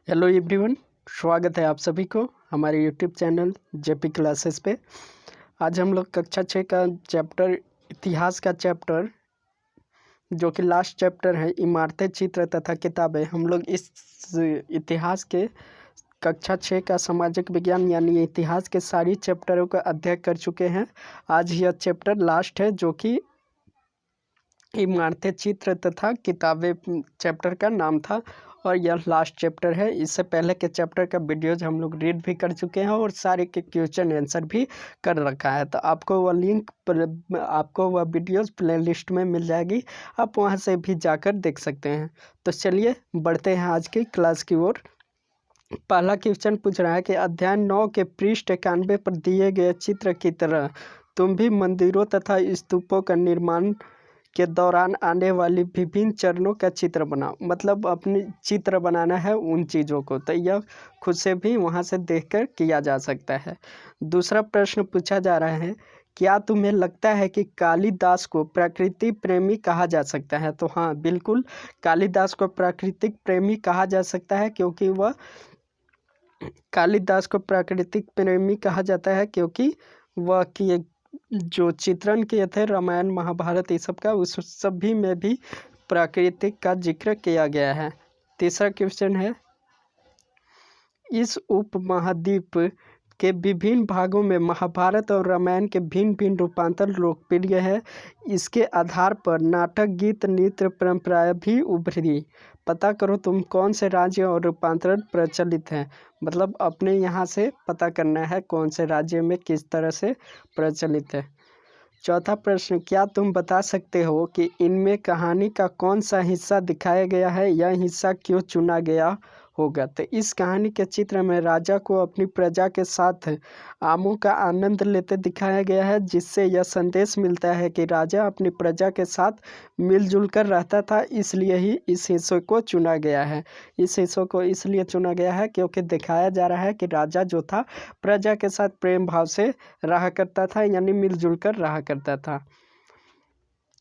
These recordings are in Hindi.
हेलो एवरीवन, स्वागत है आप सभी को हमारे यूट्यूब चैनल जेपी क्लासेस पे। आज हम लोग कक्षा 6 का चैप्टर इतिहास का चैप्टर जो कि लास्ट चैप्टर है इमारतें, चित्र तथा किताबें। हम लोग इस इतिहास के कक्षा 6 का सामाजिक विज्ञान यानी इतिहास के सारी चैप्टरों का अध्ययन कर चुके हैं। आज यह चैप्टर लास्ट है जो कि इमारतें, चित्र तथा किताबें चैप्टर का नाम था और यह लास्ट चैप्टर है। इससे पहले के चैप्टर का वीडियोज हम लोग रीड भी कर चुके हैं और सारे के क्वेश्चन आंसर भी कर रखा है, तो आपको वह लिंक पर आपको वह वीडियोज प्लेलिस्ट में मिल जाएगी, आप वहां से भी जाकर देख सकते हैं। तो चलिए बढ़ते हैं आज की क्लास की ओर। पहला क्वेश्चन पूछ रहा है कि अध्याय 9 के पृष्ठ 91 पर दिए गए चित्र की तरह तुम भी मंदिरों तथा स्तूपों का निर्माण के दौरान आने वाली विभिन्न चरणों का चित्र बनाओ। मतलब अपनी चित्र बनाना है उन चीज़ों को, तो यह खुद से भी वहाँ से देखकर किया जा सकता है। दूसरा प्रश्न पूछा जा रहा है, क्या तुम्हें लगता है कि कालिदास को प्राकृतिक प्रेमी कहा जा सकता है? तो हाँ, बिल्कुल कालिदास को प्राकृतिक प्रेमी कहा जा सकता है, क्योंकि वह कालिदास को प्राकृतिक प्रेमी कहा जाता है क्योंकि वह की जो चित्रण किए थे रामायण महाभारत ये सब का, उस सभी में भी प्राकृतिक का जिक्र किया गया है। तीसरा क्वेश्चन है, इस उपमहाद्वीप के विभिन्न भागों में महाभारत और रामायण के भिन्न भिन्न रूपांतर लोकप्रिय है। इसके आधार पर नाटक, गीत, नृत्य परंपराएं भी उभरी। पता करो तुम कौन से राज्य और रूपांतरण प्रचलित हैं। मतलब अपने यहाँ से पता करना है कौन से राज्य में किस तरह से प्रचलित है। चौथा प्रश्न, क्या तुम बता सकते हो कि इनमें कहानी का कौन सा हिस्सा दिखाया गया है? यह हिस्सा क्यों चुना गया होगा? तो इस कहानी के चित्र में राजा को अपनी प्रजा के साथ आमों का आनंद लेते दिखाया गया है, जिससे यह संदेश मिलता है कि राजा अपनी प्रजा के साथ मिलजुल कर रहता था। इसलिए ही इस हिस्से को चुना गया है। इस हिस्से को इसलिए चुना गया है क्योंकि दिखाया जा रहा है कि राजा जो था प्रजा के साथ प्रेम भाव से रहा करता था, यानी मिलजुल कर रहा करता था।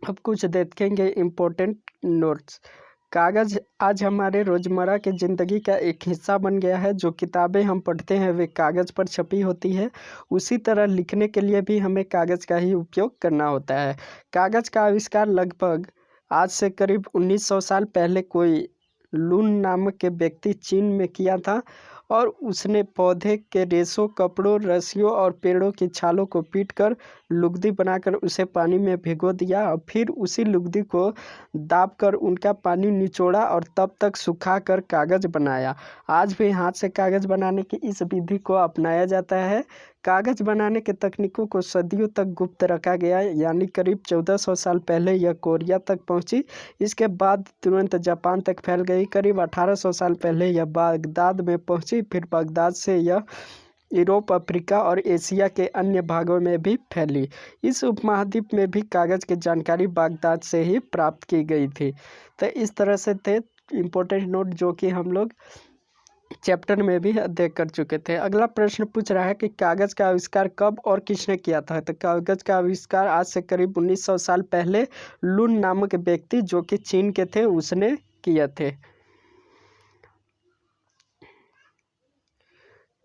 अब कुछ देखेंगे इम्पोर्टेंट नोट्स। कागज़ आज हमारे रोज़मर्रा की ज़िंदगी का एक हिस्सा बन गया है। जो किताबें हम पढ़ते हैं वे कागज़ पर छपी होती है। उसी तरह लिखने के लिए भी हमें कागज़ का ही उपयोग करना होता है। कागज़ का आविष्कार लगभग आज से करीब 1900 साल पहले कोई लून नामक के व्यक्ति चीन में किया था, और उसने पौधे के रेशों, कपड़ों, रस्सियों और पेड़ों की छालों को पीटकर लुगदी बनाकर उसे पानी में भिगो दिया और फिर उसी लुगदी को दाबकर उनका पानी निचोड़ा और तब तक सुखाकर कागज़ बनाया। आज भी हाथ से कागज़ बनाने की इस विधि को अपनाया जाता है। कागज़ बनाने के तकनीकों को सदियों तक गुप्त रखा गया, यानी करीब 1400 साल पहले यह कोरिया तक पहुंची। इसके बाद तुरंत जापान तक फैल गई। करीब 1800 साल पहले यह बगदाद में पहुंची, फिर बगदाद से यह यूरोप, अफ्रीका और एशिया के अन्य भागों में भी फैली। इस उपमहाद्वीप में भी कागज़ की जानकारी बगदाद से ही प्राप्त की गई थी। तो इस तरह से थे इम्पोर्टेंट नोट जो कि हम लोग चैप्टर में भी अध्ययन कर चुके थे। अगला प्रश्न पूछ रहा है कि कागज़ का आविष्कार कब और किसने किया था? तो कागज़ का आविष्कार आज से करीब 1900 साल पहले लून नामक व्यक्ति जो कि चीन के थे उसने किए थे।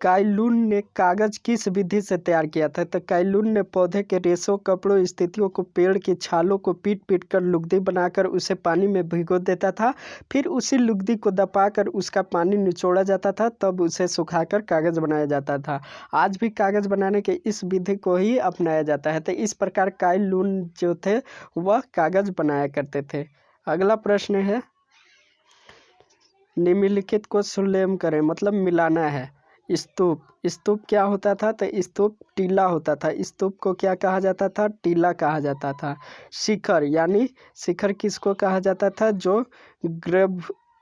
काई लुन ने कागज़ किस विधि से तैयार किया था? तो काई लुन ने पौधे के रेशों, कपड़ों, स्थितियों को, पेड़ की छालों को पीट पीट कर लुगदी बनाकर उसे पानी में भिगो देता था। फिर उसी लुगदी को दबाकर उसका पानी निचोड़ा जाता था, तब उसे सुखाकर कागज़ बनाया जाता था। आज भी कागज़ बनाने के इस विधि को ही अपनाया जाता है। तो इस प्रकार काई लुन जो थे वह कागज़ बनाया करते थे। अगला प्रश्न है, निम्नलिखित को सुलेम करें, मतलब मिलाना है। स्तूप, स्तूप क्या होता था? तो स्तूप टीला होता था। स्तूप को क्या कहा जाता था? टीला कहा जाता था। शिखर, यानी शिखर किसको कहा जाता था? जो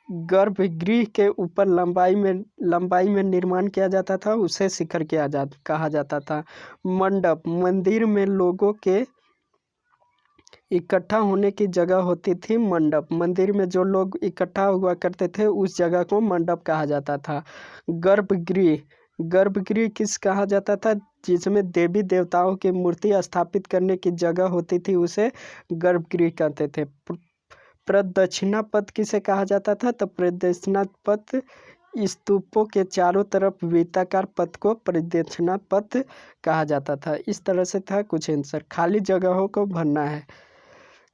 गर्भगृह के ऊपर लंबाई में निर्माण किया जाता था उसे शिखर कहा जाता था। मंडप, मंदिर में लोगों के इकट्ठा होने की जगह होती थी मंडप। मंदिर में जो लोग इकट्ठा हुआ करते थे उस जगह को मंडप कहा जाता था। गर्भगृह, गर्भगृह किस कहा जाता था? जिसमें देवी देवताओं की मूर्ति स्थापित करने की जगह होती थी उसे गर्भगृह कहते थे। प्रदक्षिणा पथ किसे कहा जाता था? तो प्रदक्षिणा पथ स्तूपों के चारों तरफ वृत्ताकार पथ को प्रदक्षिणा पथ कहा जाता था। इस तरह से था कुछ आंसर। खाली जगहों को भरना है।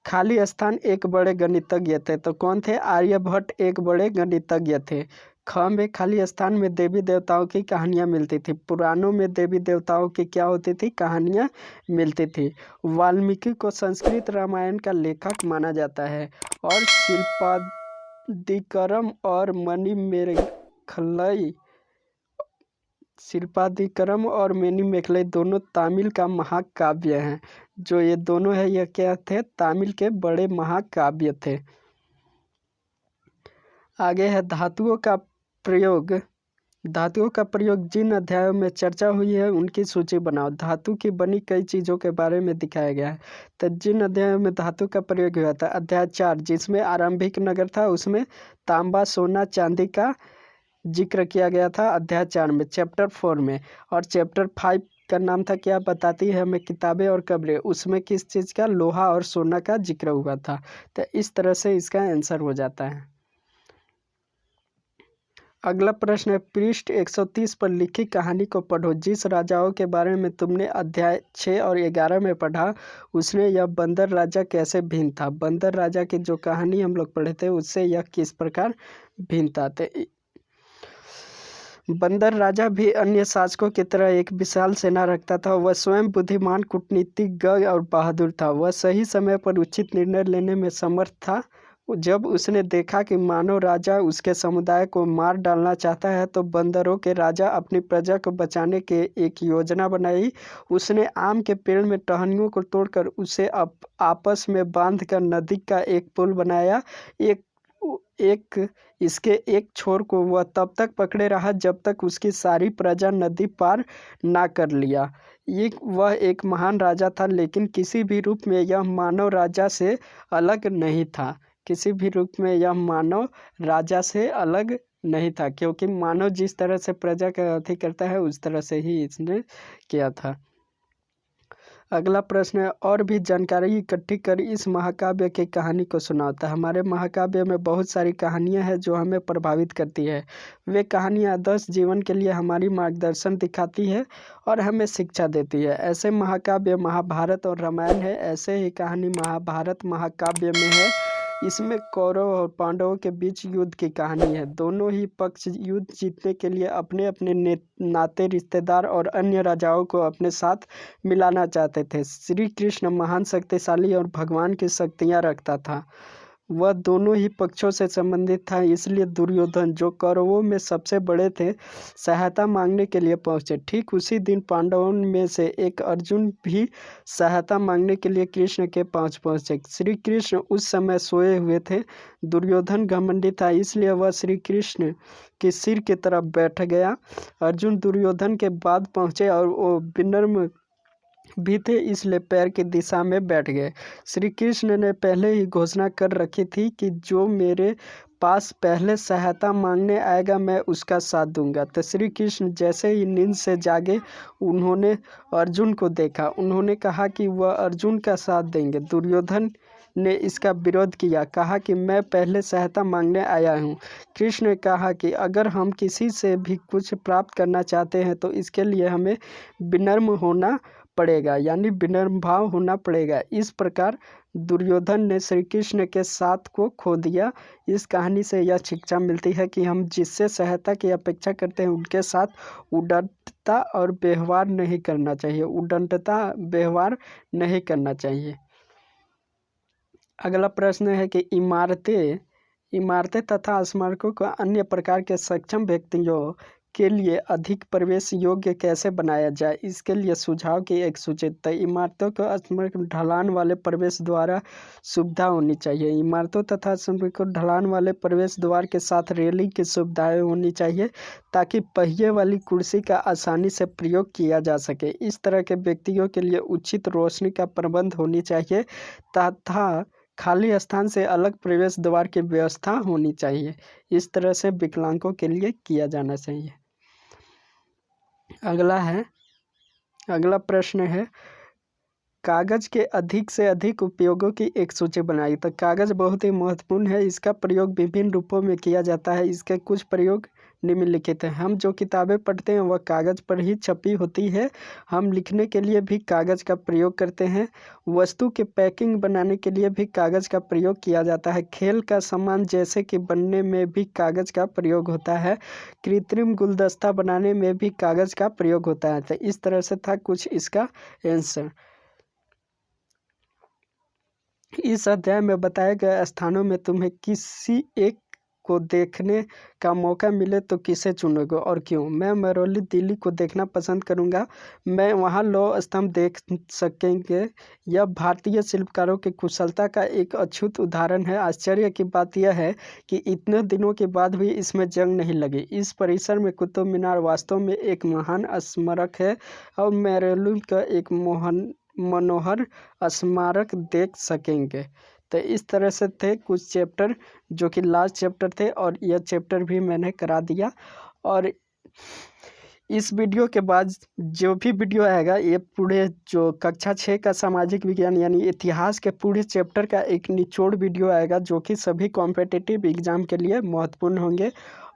खाली स्थान एक बड़े गणितज्ञ थे, तो कौन थे? आर्यभट्ट एक बड़े गणितज्ञ थे। ख में खाली स्थान में देवी देवताओं की कहानियाँ मिलती थी। पुराणों में देवी देवताओं की क्या होती थी? कहानियाँ मिलती थी। वाल्मीकि को संस्कृत रामायण का लेखक माना जाता है। और शिल्पादिकरम और मणिमेखलई दोनों तमिल का महाकाव्य हैं। जो ये दोनों है, ये क्या थे? तमिल के बड़े महाकाव्य थे। आगे है धातुओं का प्रयोग। धातुओं का प्रयोग जिन अध्यायों में चर्चा हुई है उनकी सूची बनाओ। धातु की बनी कई चीज़ों के बारे में दिखाया गया है। तो जिन अध्यायों में धातु का प्रयोग हुआ था, अध्याय 4 जिसमें आरंभिक नगर था, उसमें तांबा, सोना, चांदी का जिक्र किया गया था अध्याय 4 में, चैप्टर 4 में। और चैप्टर 5 का नाम था क्या? बताती है हमें किताबें और कब्रें। उसमें किस चीज़ का? लोहा और सोना का जिक्र हुआ था। तो इस तरह से इसका आंसर हो जाता है। अगला प्रश्न है, पृष्ठ 130 पर लिखी कहानी को पढ़ो। जिस राजाओं के बारे में तुमने अध्याय 6 और 11 में पढ़ा, उसने यह बंदर राजा कैसे भिन्न था? बंदर राजा की जो कहानी हम लोग पढ़े थे, उससे यह किस प्रकार भिन्न था? बंदर राजा भी अन्य शासकों की तरह एक विशाल सेना रखता था। वह स्वयं बुद्धिमान, कूटनीतिज्ञ और बहादुर था। वह सही समय पर उचित निर्णय लेने में समर्थ था। जब उसने देखा कि मानव राजा उसके समुदाय को मार डालना चाहता है, तो बंदरों के राजा अपनी प्रजा को बचाने के एक योजना बनाई। उसने आम के पेड़ में टहनियों को तोड़कर उसे आपस में बांधकर नदी का एक पुल बनाया। इसके एक छोर को वह तब तक पकड़े रहा जब तक उसकी सारी प्रजा नदी पार ना कर लिया। वह एक महान राजा था, लेकिन किसी भी रूप में यह मानव राजा से अलग नहीं था। किसी भी रूप में यह मानव राजा से अलग नहीं था, क्योंकि मानव जिस तरह से प्रजा का अति करता है उस तरह से ही इसने किया था। अगला प्रश्न है, और भी जानकारी इकट्ठी कर इस महाकाव्य की कहानी को सुनाता है। हमारे महाकाव्य में बहुत सारी कहानियां हैं जो हमें प्रभावित करती है। वे कहानियां आदर्श जीवन के लिए हमारी मार्गदर्शन दिखाती है और हमें शिक्षा देती है। ऐसे महाकाव्य महाभारत और रामायण है। ऐसे ही कहानी महाभारत महाकाव्य में है। इसमें कौरव और पांडवों के बीच युद्ध की कहानी है। दोनों ही पक्ष युद्ध जीतने के लिए अपने अपने नाते, रिश्तेदार और अन्य राजाओं को अपने साथ मिलाना चाहते थे। श्री कृष्ण महान शक्तिशाली और भगवान की शक्तियाँ रखता था। वह दोनों ही पक्षों से संबंधित था। इसलिए दुर्योधन, जो कौरवों में सबसे बड़े थे, सहायता मांगने के लिए पहुंचे। ठीक उसी दिन पांडवों में से एक अर्जुन भी सहायता मांगने के लिए कृष्ण के पास पहुंचे। श्री कृष्ण उस समय सोए हुए थे। दुर्योधन घमंडी था, इसलिए वह श्री कृष्ण के सिर की तरफ बैठ गया। अर्जुन दुर्योधन के बाद पहुंचे और वो विनम्र भी थे, इसलिए पैर की दिशा में बैठ गए। श्री कृष्ण ने पहले ही घोषणा कर रखी थी कि जो मेरे पास पहले सहायता मांगने आएगा मैं उसका साथ दूंगा। तो श्री कृष्ण जैसे ही नींद से जागे, उन्होंने अर्जुन को देखा। उन्होंने कहा कि वह अर्जुन का साथ देंगे। दुर्योधन ने इसका विरोध किया, कहा कि मैं पहले सहायता मांगने आया हूँ। कृष्ण ने कहा कि अगर हम किसी से भी कुछ प्राप्त करना चाहते हैं तो इसके लिए हमें विनम्र होना पड़ेगा, यानी विनम्र भाव होना पड़ेगा। इस प्रकार दुर्योधन ने श्री कृष्ण के साथ को खो दिया। इस कहानी से यह शिक्षा मिलती है कि हम जिससे सहायता की अपेक्षा करते हैं उनके साथ उदारता और व्यवहार नहीं करना चाहिए। उदारता व्यवहार नहीं करना चाहिए। अगला प्रश्न है कि इमारतें तथा स्मारकों को अन्य प्रकार के सक्षम व्यक्तियों के लिए अधिक प्रवेश योग्य कैसे बनाया जाए, इसके लिए सुझाव की एक सूची। इमारतों को स्मारक ढलान वाले प्रवेश द्वारा सुविधा होनी चाहिए। इमारतों तथा स्मारकों को ढलान वाले प्रवेश द्वार के साथ रेलिंग की सुविधाएं होनी चाहिए, ताकि पहिए वाली कुर्सी का आसानी से प्रयोग किया जा सके। इस तरह के व्यक्तियों के लिए उचित रोशनी का प्रबंध होनी चाहिए तथा खाली स्थान से अलग प्रवेश द्वार की व्यवस्था होनी चाहिए। इस तरह से विकलांगों के लिए किया जाना चाहिए। अगला प्रश्न है, कागज़ के अधिक से अधिक उपयोगों की एक सूची बनाई। तो कागज़ बहुत ही महत्वपूर्ण है, इसका प्रयोग विभिन्न रूपों में किया जाता है। इसके कुछ प्रयोग निम्नलिखित हैं। हम जो किताबें पढ़ते हैं वह कागज़ पर ही छपी होती है। हम लिखने के लिए भी कागज़ का प्रयोग करते हैं। वस्तु के पैकिंग बनाने के लिए भी कागज़ का प्रयोग किया जाता है। खेल का सामान जैसे कि बनने में भी कागज़ का प्रयोग होता है। कृत्रिम गुलदस्ता बनाने में भी कागज़ का प्रयोग होता है। तो इस तरह से था कुछ इसका आंसर। इस अध्याय में बताए गए स्थानों में तुम्हें किसी एक को देखने का मौका मिले तो किसे चुनोगे और क्यों? मैं महरौली दिल्ली को देखना पसंद करूंगा। मैं वहां लौह स्तंभ देख सकेंगे। यह भारतीय शिल्पकारों की कुशलता का एक अछूत उदाहरण है। आश्चर्य की बात यह है कि इतने दिनों के बाद भी इसमें जंग नहीं लगी। इस परिसर में कुतुब मीनार वास्तव में एक महान स्मारक है और महरौली का एक मनोहर स्मारक देख सकेंगे। तो इस तरह से थे कुछ चैप्टर जो कि लास्ट चैप्टर थे और यह चैप्टर भी मैंने करा दिया। और इस वीडियो के बाद जो भी वीडियो आएगा ये पूरे जो कक्षा 6 का सामाजिक विज्ञान यानी इतिहास के पूरे चैप्टर का एक निचोड़ वीडियो आएगा जो कि सभी कॉम्पिटिटिव एग्ज़ाम के लिए महत्वपूर्ण होंगे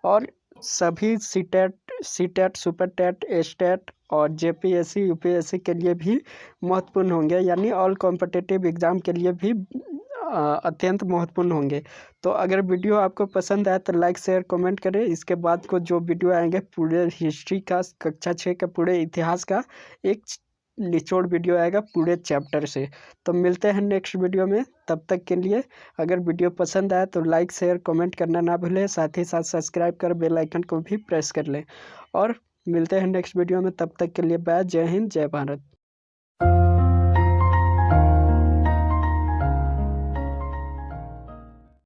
और सभी सीटेट सुपर टेट एस्टेट और जेपीएससी यूपीएससी के लिए भी महत्वपूर्ण होंगे, यानी ऑल कॉम्पिटिटिव एग्ज़ाम के लिए भी अत्यंत महत्वपूर्ण होंगे। तो अगर वीडियो आपको पसंद आए तो लाइक शेयर कमेंट करें। इसके बाद को जो वीडियो आएंगे पूरे हिस्ट्री का, कक्षा 6 का पूरे इतिहास का एक निचोड़ वीडियो आएगा पूरे चैप्टर से। तो मिलते हैं नेक्स्ट वीडियो में। तब तक के लिए अगर वीडियो पसंद आए तो लाइक शेयर कमेंट करना ना भूलें। साथ ही साथ सब्सक्राइब कर बेल आइकन को भी प्रेस कर लें और मिलते हैं नेक्स्ट वीडियो में। तब तक के लिए बाय। जय हिंद, जय भारत।